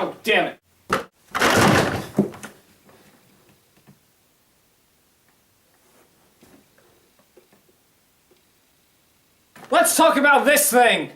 Oh, damn it. Let's talk about this thing!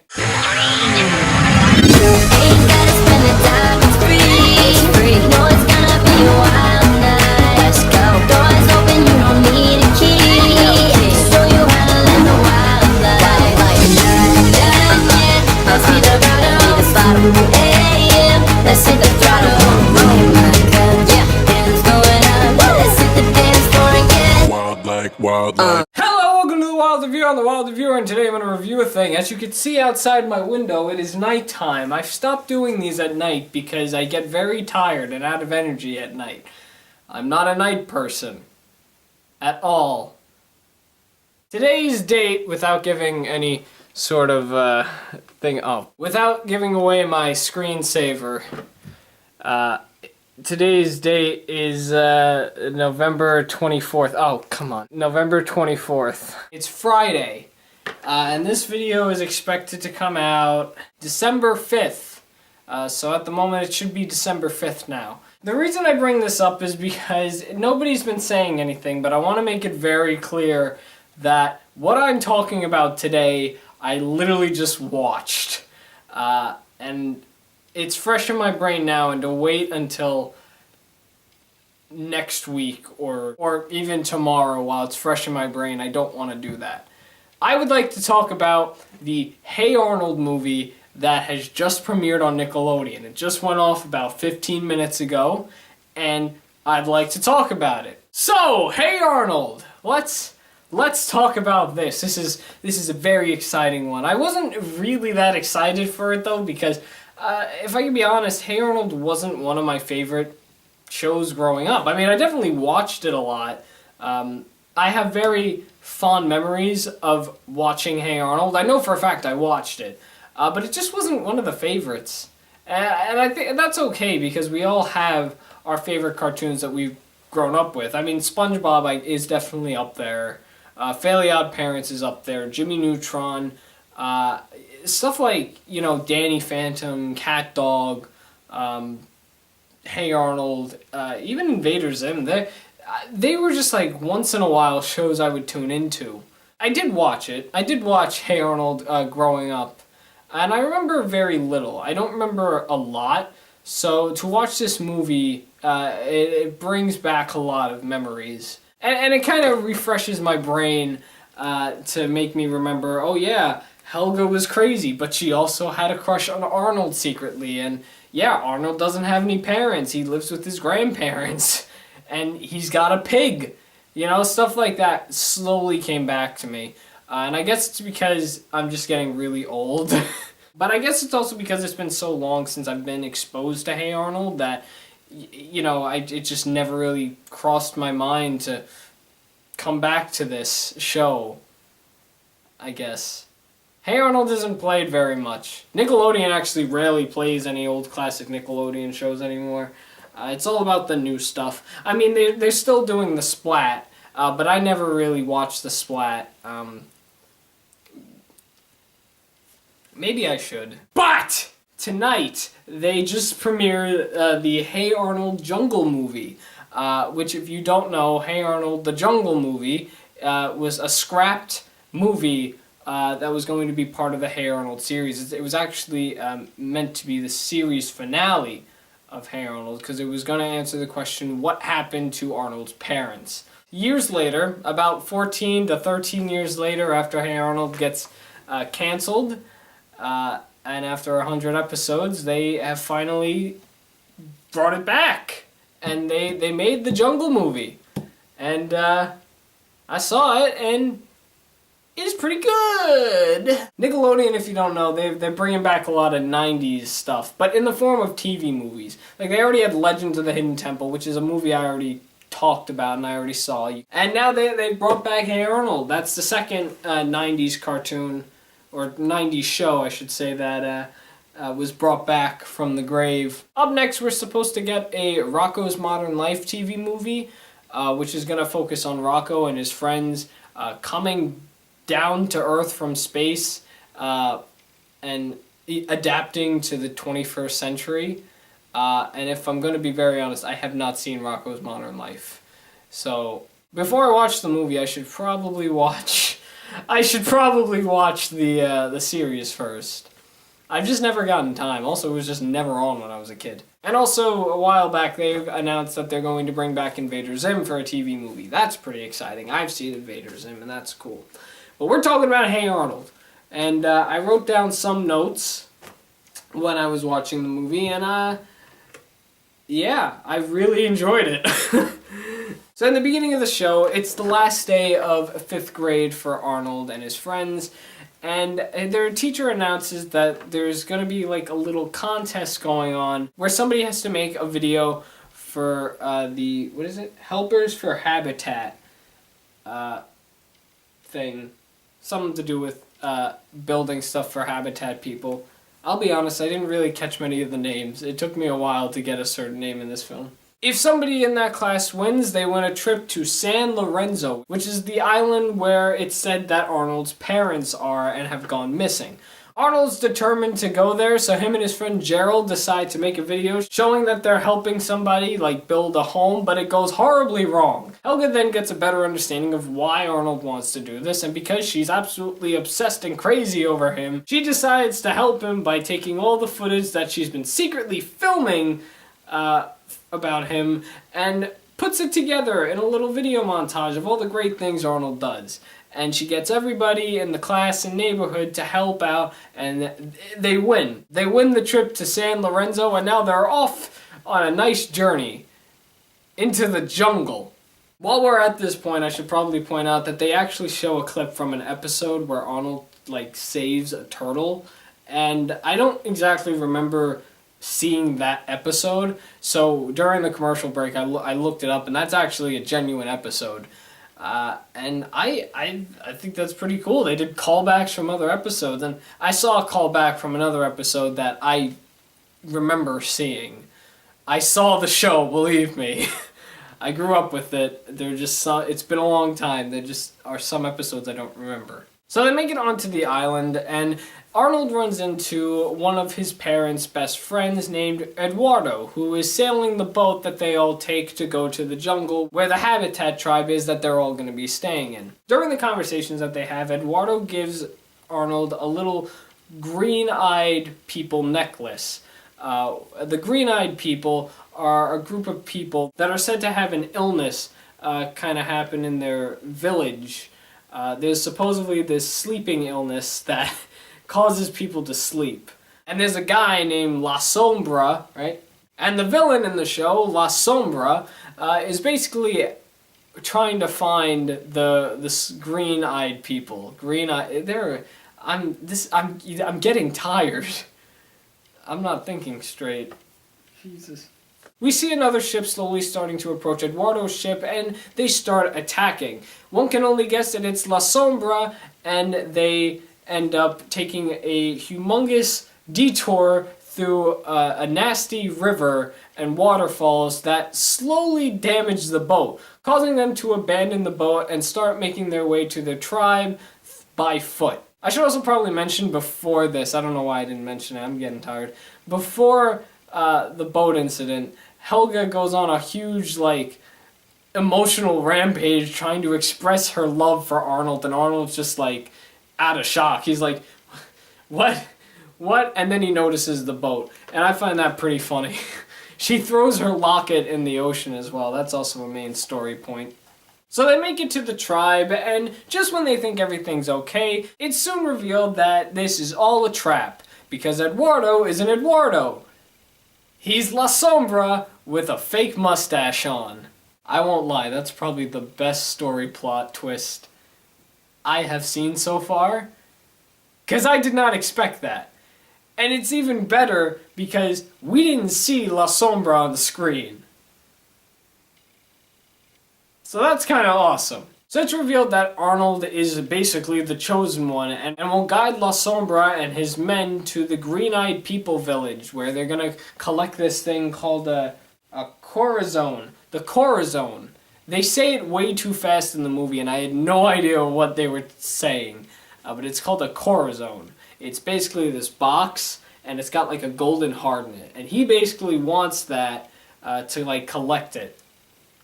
Hello, welcome to the Wild Review. I'm the Wild Reviewer, and today I'm going to review a thing. As you can see outside my window, it is nighttime. I've stopped doing these at night because I get very tired and out of energy at night. I'm not a night person. At all. Today's date, without giving any sort of thing, without giving away my screensaver, today's date is November 24th. Oh, come on. November 24th. It's Friday, and this video is expected to come out December 5th. So at the moment it should be December 5th now. The reason I bring this up is because nobody's been saying anything, but I want to make it very clear that what I'm talking about today, I literally just watched. And it's fresh in my brain now, and to wait until next week or even tomorrow while it's fresh in my brain, I don't want to do that. I would like to talk about the Hey Arnold movie that has just premiered on Nickelodeon. It just went off about 15 minutes ago, and I'd like to talk about it. So, Hey Arnold! Let's talk about this. This is a very exciting one. I wasn't really that excited for it though, because if I can be honest, Hey Arnold wasn't one of my favorite shows growing up. I mean, I definitely watched it a lot. I have very fond memories of watching Hey Arnold. I know for a fact I watched it, but it just wasn't one of the favorites. And I think that's okay, because we all have our favorite cartoons that we've grown up with. I mean, SpongeBob is definitely up there. Fairly Odd Parents is up there. Jimmy Neutron. Stuff like, you know, Danny Phantom, Cat Dog, Hey Arnold, even Invader Zim. They were just like once in a while shows I would tune into. I did watch it. I did watch Hey Arnold growing up. And I remember very little. I don't remember a lot. So to watch this movie, it brings back a lot of memories. And it kind of refreshes my brain to make me remember, oh yeah, Helga was crazy, but she also had a crush on Arnold secretly. And yeah, Arnold doesn't have any parents. He lives with his grandparents. And he's got a pig. You know, stuff like that slowly came back to me. And I guess it's because I'm just getting really old. But I guess it's also because it's been so long since I've been exposed to Hey Arnold that, you know, it just never really crossed my mind to come back to this show, I guess. Hey Arnold isn't played very much. Nickelodeon actually rarely plays any old classic Nickelodeon shows anymore. It's all about the new stuff. I mean, they're still doing the Splat, but I never really watched the Splat. Maybe I should. But tonight, they just premiered the Hey Arnold Jungle movie, which, if you don't know, Hey Arnold the Jungle movie was a scrapped movie that was going to be part of the Hey Arnold series. It was actually meant to be the series finale of Hey Arnold, because it was going to answer the question, what happened to Arnold's parents? Years later, about 14 to 13 years later, after Hey Arnold gets canceled, and after 100 episodes, they have finally brought it back. And they made the Jungle movie. And I saw it, and it's pretty good. Nickelodeon, if you don't know, they're bringing back a lot of 90s stuff, but in the form of TV movies. Like, they already had Legends of the Hidden Temple, which is a movie I already talked about and I already saw. And now they brought back Hey Arnold. That's the second 90s cartoon, or 90s show, I should say, that was brought back from the grave. Up next, we're supposed to get a Rocko's Modern Life TV movie, which is going to focus on Rocco and his friends coming down to Earth from space and adapting to the 21st century. And if I'm going to be very honest, I have not seen Rocko's Modern Life. So, before I watch the movie, I should probably watch the series first. I've just never gotten time. Also, it was just never on when I was a kid. And also, a while back, they announced that they're going to bring back Invader Zim for a TV movie. That's pretty exciting. I've seen Invader Zim, and that's cool. But we're talking about Hey Arnold. And I wrote down some notes when I was watching the movie, and yeah, I really enjoyed it. So in the beginning of the show, it's the last day of 5th grade for Arnold and his friends, and their teacher announces that there's going to be like a little contest going on where somebody has to make a video for Helpers for Habitat thing. Something to do with building stuff for Habitat people. I'll be honest, I didn't really catch many of the names. It took me a while to get a certain name in this film. If somebody in that class wins, they win a trip to San Lorenzo, which is the island where it's said that Arnold's parents are and have gone missing. Arnold's determined to go there, so him and his friend Gerald decide to make a video showing that they're helping somebody, like, build a home, but it goes horribly wrong. Helga then gets a better understanding of why Arnold wants to do this, and because she's absolutely obsessed and crazy over him, she decides to help him by taking all the footage that she's been secretly filming, about him, and puts it together in a little video montage of all the great things Arnold does. And she gets everybody in the class and neighborhood to help out, and they win. They win the trip to San Lorenzo, and now they're off on a nice journey into the jungle. While we're at this point, I should probably point out that they actually show a clip from an episode where Arnold, like, saves a turtle, and I don't exactly remember seeing that episode, so during the commercial break I looked it up, and that's actually a genuine episode, and I think that's pretty cool. They did callbacks from other episodes, and I saw a callback from another episode that I remember seeing. I saw the show, believe me. I grew up with it. It's been a long time. There just are some episodes I don't remember. So they make it onto the island, and Arnold runs into one of his parents' best friends named Eduardo, who is sailing the boat that they all take to go to the jungle where the Habitat tribe is that they're all going to be staying in. During the conversations that they have, Eduardo gives Arnold a little green-eyed people necklace. The green-eyed people are a group of people that are said to have an illness kind of happen in their village. There's supposedly this sleeping illness that causes people to sleep. And there's a guy named La Sombra, right? And the villain in the show, La Sombra, is basically trying to find this green-eyed people. I'm getting tired. I'm not thinking straight. Jesus. We see another ship slowly starting to approach Eduardo's ship, and they start attacking. One can only guess that it's La Sombra, and they end up taking a humongous detour through a nasty river and waterfalls that slowly damage the boat, causing them to abandon the boat and start making their way to their tribe by foot. I should also probably mention before this, I don't know why I didn't mention it, I'm getting tired. Before the boat incident, Helga goes on a huge, like, emotional rampage trying to express her love for Arnold, and Arnold's just, like, out of shock. He's like, what? And then he notices the boat, and I find that pretty funny. She throws her locket in the ocean as well. That's also a main story point. So they make it to the tribe, and just when they think everything's okay, it's soon revealed that this is all a trap, because Eduardo isn't Eduardo. He's La Sombra with a fake mustache on. I won't lie, that's probably the best story plot twist I have seen so far, because I did not expect that. And it's even better because we didn't see La Sombra on the screen. So that's kind of awesome. So it's revealed that Arnold is basically the chosen one and will guide La Sombra and his men to the Green-Eyed People village, where they're going to collect this thing called a corazon. The corazon. They say it way too fast in the movie, and I had no idea what they were saying. But it's called a corazon. It's basically this box, and it's got like a golden heart in it. And he basically wants that to like collect it,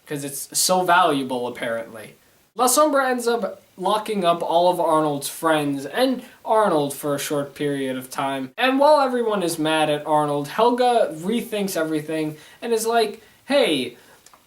because it's so valuable apparently. La Sombra ends up locking up all of Arnold's friends and Arnold for a short period of time. And while everyone is mad at Arnold, Helga rethinks everything and is like, hey,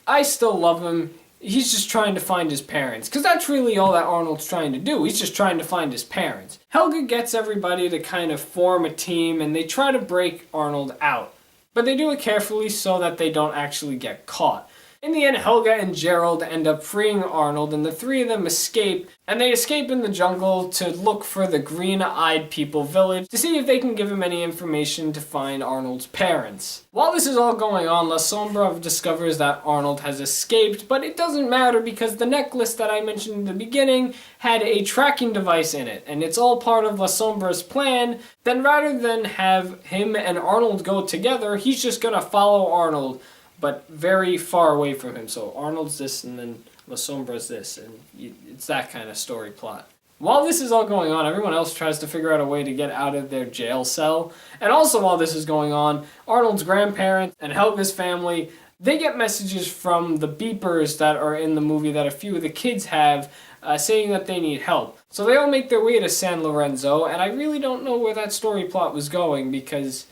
I still love him. He's just trying to find his parents. Because that's really all that Arnold's trying to do. He's just trying to find his parents. Helga gets everybody to kind of form a team, and they try to break Arnold out. But they do it carefully so that they don't actually get caught. In the end, Helga and Gerald end up freeing Arnold, and the three of them escape, and they escape in the jungle to look for the Green-Eyed People village to see if they can give him any information to find Arnold's parents. While this is all going on, La Sombra discovers that Arnold has escaped, but it doesn't matter because the necklace that I mentioned in the beginning had a tracking device in it, and it's all part of La Sombra's plan. Then rather than have him and Arnold go together, he's just gonna follow Arnold, but very far away from him. So Arnold's this, and then La Sombra's this, and it's that kind of story plot. While this is all going on, everyone else tries to figure out a way to get out of their jail cell. And also while this is going on, Arnold's grandparents and Helga's family, they get messages from the beepers that are in the movie that a few of the kids have, saying that they need help. So they all make their way to San Lorenzo, and I really don't know where that story plot was going because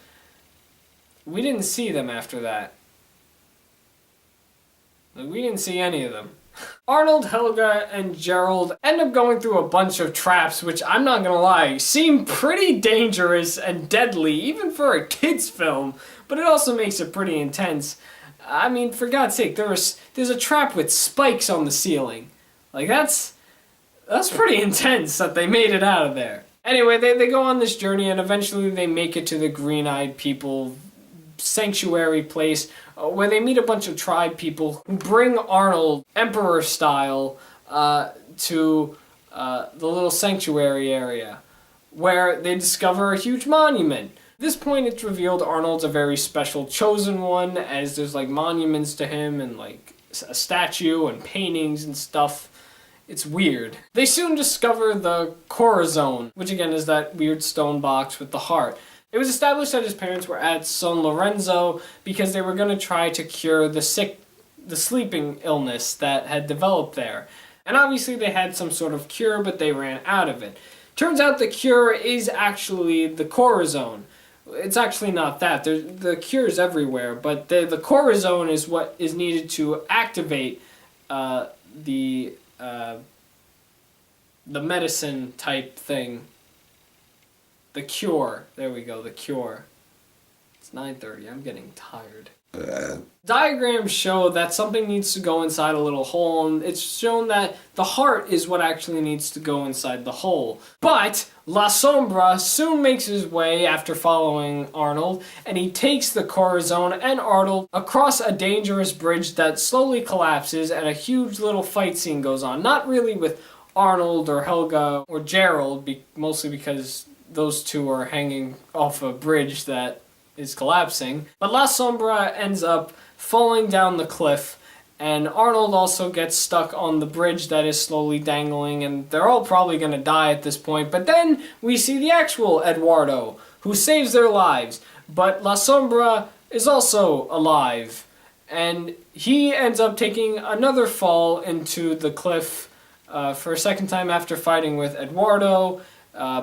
we didn't see them after that. We didn't see any of them. Arnold, Helga, and Gerald end up going through a bunch of traps, which I'm not gonna lie, seem pretty dangerous and deadly, even for a kid's film, but it also makes it pretty intense. I mean, for God's sake, there's a trap with spikes on the ceiling. Like, that's pretty intense that they made it out of there. Anyway, they go on this journey, and eventually they make it to the Green-Eyed People sanctuary place, where they meet a bunch of tribe people who bring Arnold, Emperor style, to the little sanctuary area, where they discover a huge monument. At this point, it's revealed Arnold's a very special chosen one, as there's like monuments to him and like a statue and paintings and stuff. It's weird. They soon discover the Corazon, which again is that weird stone box with the heart. It was established that his parents were at San Lorenzo because they were going to try to cure the sleeping illness that had developed there. And obviously they had some sort of cure, but they ran out of it. Turns out the cure is actually the Corazon. It's actually not that. The cure's everywhere, but the Corazon is what is needed to activate the medicine type thing. The cure. There we go, the cure. It's 9:30. I'm getting tired. Diagrams show that something needs to go inside a little hole, and it's shown that the heart is what actually needs to go inside the hole. But La Sombra soon makes his way after following Arnold, and he takes the Corazon and Arnold across a dangerous bridge that slowly collapses, and a huge little fight scene goes on. Not really with Arnold or Helga or Gerald, mostly because those two are hanging off a bridge that is collapsing. But La Sombra ends up falling down the cliff, and Arnold also gets stuck on the bridge that is slowly dangling, and they're all probably gonna die at this point. But then we see the actual Eduardo, who saves their lives. But La Sombra is also alive, and he ends up taking another fall into the cliff for a second time after fighting with Eduardo.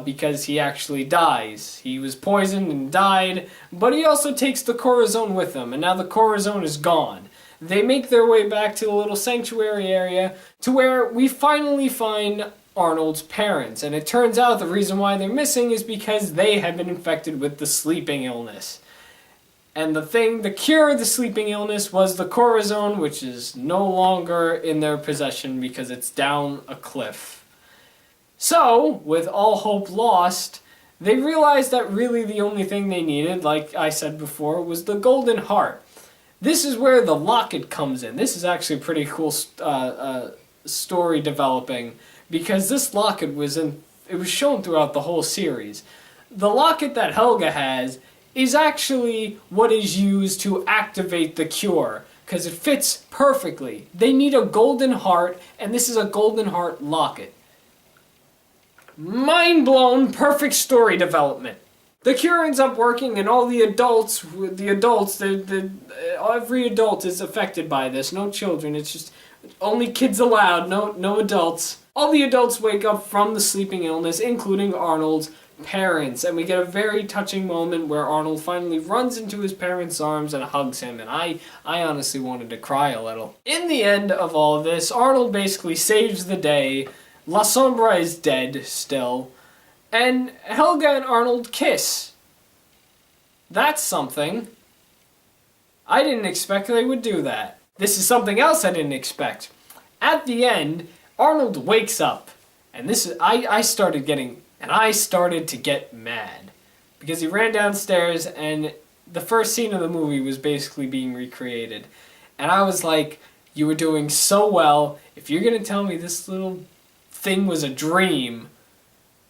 Because he actually dies. He was poisoned and died, but he also takes the Corazon with him, and now the Corazon is gone. They make their way back to the little sanctuary area to where we finally find Arnold's parents, and it turns out the reason why they're missing is because they have been infected with the sleeping illness. And the cure of the sleeping illness was the Corazon, which is no longer in their possession because it's down a cliff. So, with all hope lost, they realized that really the only thing they needed, like I said before, was the golden heart. This is where the locket comes in. This is actually a pretty cool story developing, because this locket it was shown throughout the whole series. The locket that Helga has is actually what is used to activate the cure, because it fits perfectly. They need a golden heart, and this is a golden heart locket. Mind blown, perfect story development. The cure ends up working, and all the adults, every adult is affected by this. No children. It's just only kids allowed. No adults. All the adults wake up from the sleeping illness, including Arnold's parents, and we get a very touching moment where Arnold finally runs into his parents' arms and hugs him, and I honestly wanted to cry a little. In the end of all of this, Arnold basically saves the day. La Sombra is dead still, and Helga and Arnold kiss. That's something. I didn't expect they would do that. This is something else I didn't expect. At the end, Arnold wakes up, and I started to get mad because he ran downstairs and the first scene of the movie was basically being recreated. And I was like, you were doing so well. If you're going to tell me this little thing was a dream.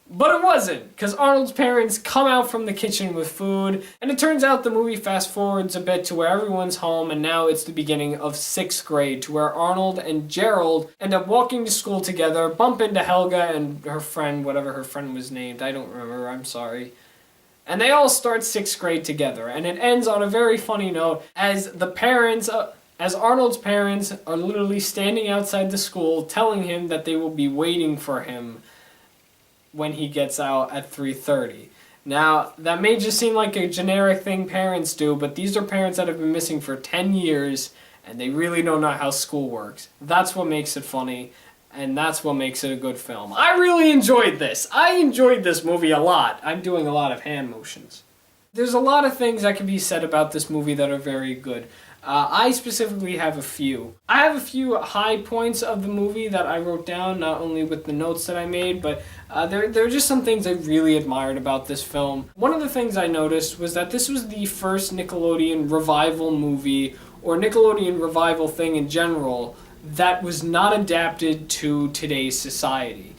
But it wasn't, because Arnold's parents come out from the kitchen with food, and it turns out the movie fast forwards a bit to where everyone's home, and now it's the beginning of 6th grade, to where Arnold and Gerald end up walking to school together, bump into Helga and her friend, whatever her friend was named, I don't remember, I'm sorry. And they all start 6th grade together, and it ends on a very funny note, as Arnold's parents are literally standing outside the school telling him that they will be waiting for him when he gets out at 3:30. Now, that may just seem like a generic thing parents do, but these are parents that have been missing for 10 years, and they really don't know how school works. That's what makes it funny, and that's what makes it a good film. I really enjoyed this. I enjoyed this movie a lot. I'm doing a lot of hand motions. There's a lot of things that can be said about this movie that are very good. I specifically have a few. I have a few high points of the movie that I wrote down, not only with the notes that I made, but there are just some things I really admired about this film. One of the things I noticed was that this was the first Nickelodeon revival movie, or Nickelodeon revival thing in general, that was not adapted to today's society.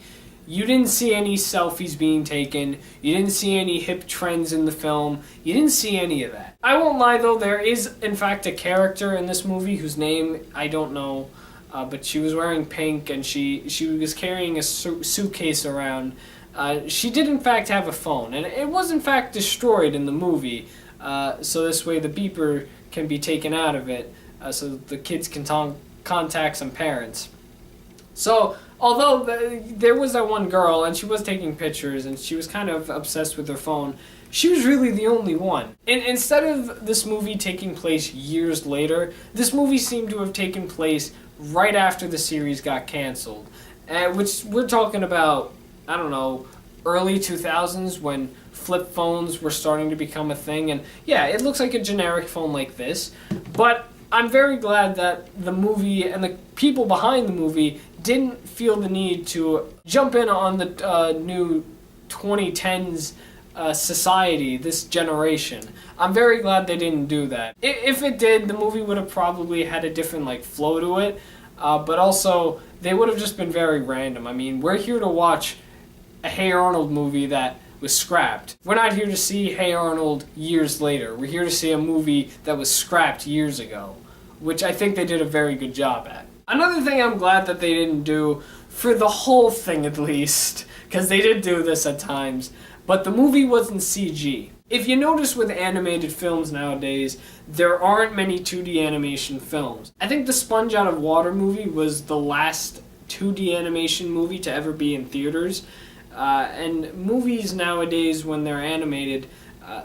You didn't see any selfies being taken, you didn't see any hip trends in the film, you didn't see any of that. I won't lie though, there is in fact a character in this movie whose name I don't know, but she was wearing pink and she was carrying a suitcase around. She did in fact have a phone, and it was in fact destroyed in the movie, so this way the beeper can be taken out of it, so the kids can contact some parents. So, although there was that one girl, and she was taking pictures, and she was kind of obsessed with her phone, she was really the only one. And instead of this movie taking place years later, this movie seemed to have taken place right after the series got canceled. Which we're talking about, I don't know, early 2000s when flip phones were starting to become a thing. And yeah, it looks like a generic phone like this, but I'm very glad that the movie and the people behind the movie didn't feel the need to jump in on the new 2010s society, this generation. I'm very glad they didn't do that. If it did, the movie would have probably had a different flow to it, but also they would have just been very random. I mean, we're here to watch a Hey Arnold movie that was scrapped. We're not here to see Hey Arnold years later. We're here to see a movie that was scrapped years ago, which I think they did a very good job at. Another thing I'm glad that they didn't do, for the whole thing at least, because they did do this at times, but the movie wasn't CG. If you notice with animated films nowadays, there aren't many 2D animation films. I think the Sponge Out of Water movie was the last 2D animation movie to ever be in theaters. And movies nowadays, when they're animated,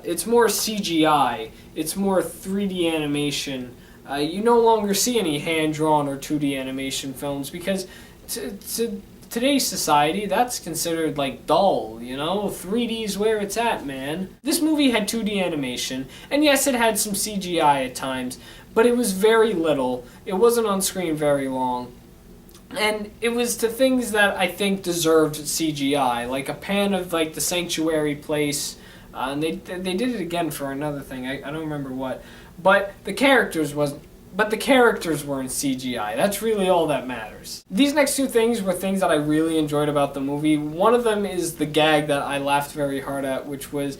it's more CGI, it's more 3D animation. You no longer see any hand-drawn or 2D animation films because to today's society, that's considered dull, 3D's where it's at, man. This movie had 2D animation, and yes, it had some CGI at times, but it was very little. It wasn't on screen very long. And it was to things that I think deserved CGI, like a pan of the sanctuary place, and they did it again for another thing. I don't remember what, but the characters weren't CGI. That's really all that matters. These next two things were things that I really enjoyed about the movie. One of them is the gag that I laughed very hard at, which was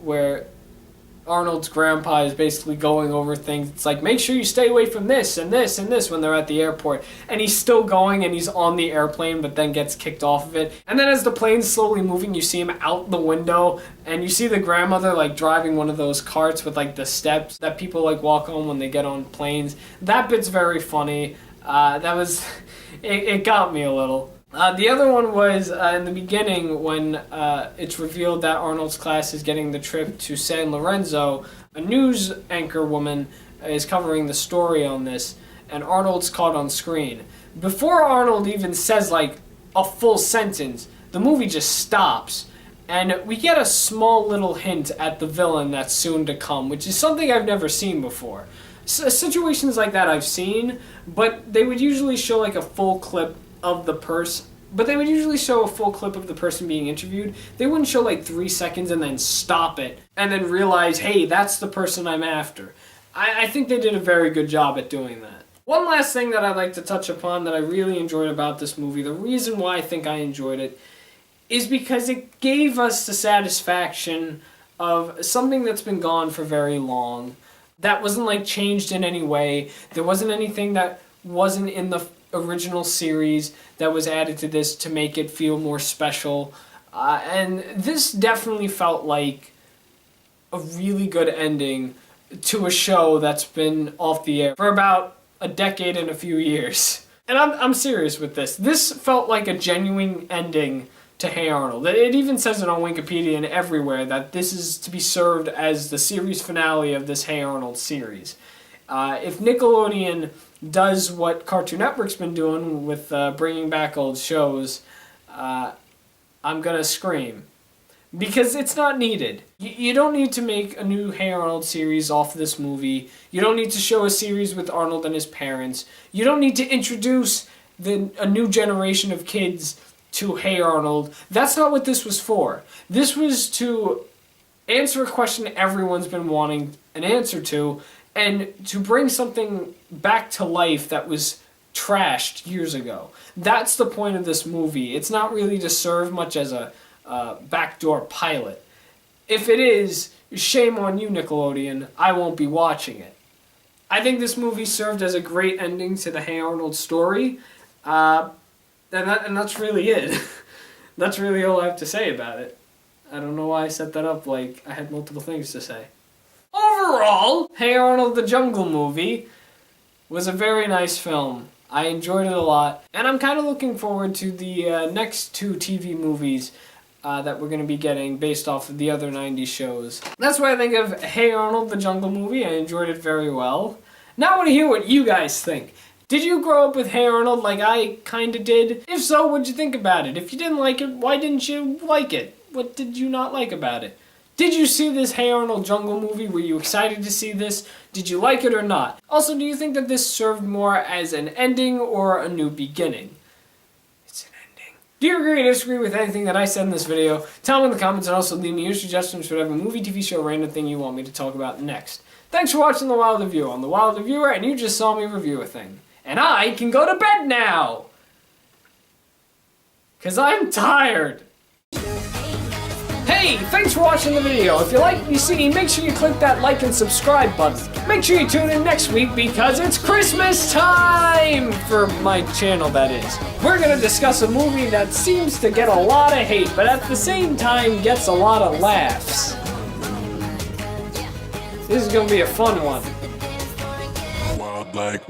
where Arnold's grandpa is basically going over things. It's like, make sure you stay away from this and this and this when they're at the airport. And he's still going and he's on the airplane but then gets kicked off of it. And then as the plane's slowly moving, you see him out the window and you see the grandmother like driving one of those carts with like the steps that people like walk on when they get on planes. That bit's very funny. It got me a little. The other one was in the beginning when it's revealed that Arnold's class is getting the trip to San Lorenzo. A news anchor woman is covering the story on this, and Arnold's caught on screen. Before Arnold even says like a full sentence, the movie just stops, and we get a small little hint at the villain that's soon to come, which is something I've never seen before. Situations like that I've seen, but they would usually show like a full clip of the person. But they would usually show a full clip of the person being interviewed. They wouldn't show like 3 seconds and then stop it and then realize, hey, that's the person I'm after. I think they did a very good job at doing that. One last thing that I'd like to touch upon that I really enjoyed about this movie, the reason why I think I enjoyed it, is because it gave us the satisfaction of something that's been gone for very long. That wasn't like changed in any way. There wasn't anything that wasn't in the original series that was added to this to make it feel more special. And this definitely felt like a really good ending to a show that's been off the air for about a decade and a few years. And I'm serious with this. This felt like a genuine ending to Hey Arnold. It even says it on Wikipedia and everywhere that this is to be served as the series finale of this Hey Arnold series. If Nickelodeon does what Cartoon Network's been doing with bringing back old shows, I'm gonna scream. Because it's not needed. You don't need to make a new Hey Arnold series off this movie. You don't need to show a series with Arnold and his parents. You don't need to introduce a new generation of kids to Hey Arnold. That's not what this was for. This was to answer a question everyone's been wanting an answer to, and to bring something back to life that was trashed years ago. That's the point of this movie. It's not really to serve much as a backdoor pilot. If it is, shame on you, Nickelodeon. I won't be watching it. I think this movie served as a great ending to the Hey Arnold story. And that's really it. That's really all I have to say about it. I don't know why I set that up like I had multiple things to say. Overall, Hey Arnold the Jungle Movie was a very nice film. I enjoyed it a lot, and I'm kind of looking forward to the next 2 TV movies that we're going to be getting based off of the other 90s shows. That's what I think of Hey Arnold the Jungle Movie. I enjoyed it very well. Now I want to hear what you guys think. Did you grow up with Hey Arnold like I kinda did? If so, what'd you think about it? If you didn't like it, why didn't you like it? What did you not like about it? Did you see this Hey Arnold Jungle Movie? Were you excited to see this? Did you like it or not? Also, do you think that this served more as an ending or a new beginning? It's an ending. Do you agree or disagree with anything that I said in this video? Tell me in the comments and also leave me your suggestions for whatever movie, TV show, random thing you want me to talk about next. Thanks for watching The Wild Review. I'm The Wild Reviewer, and you just saw me review a thing. And I can go to bed now! 'Cause I'm tired. Hey, thanks for watching the video. If you like what you see, make sure you click that like and subscribe button. Make sure you tune in next week because it's Christmas time! For my channel, that is. We're gonna discuss a movie that seems to get a lot of hate, but at the same time gets a lot of laughs. This is gonna be a fun one. Wild like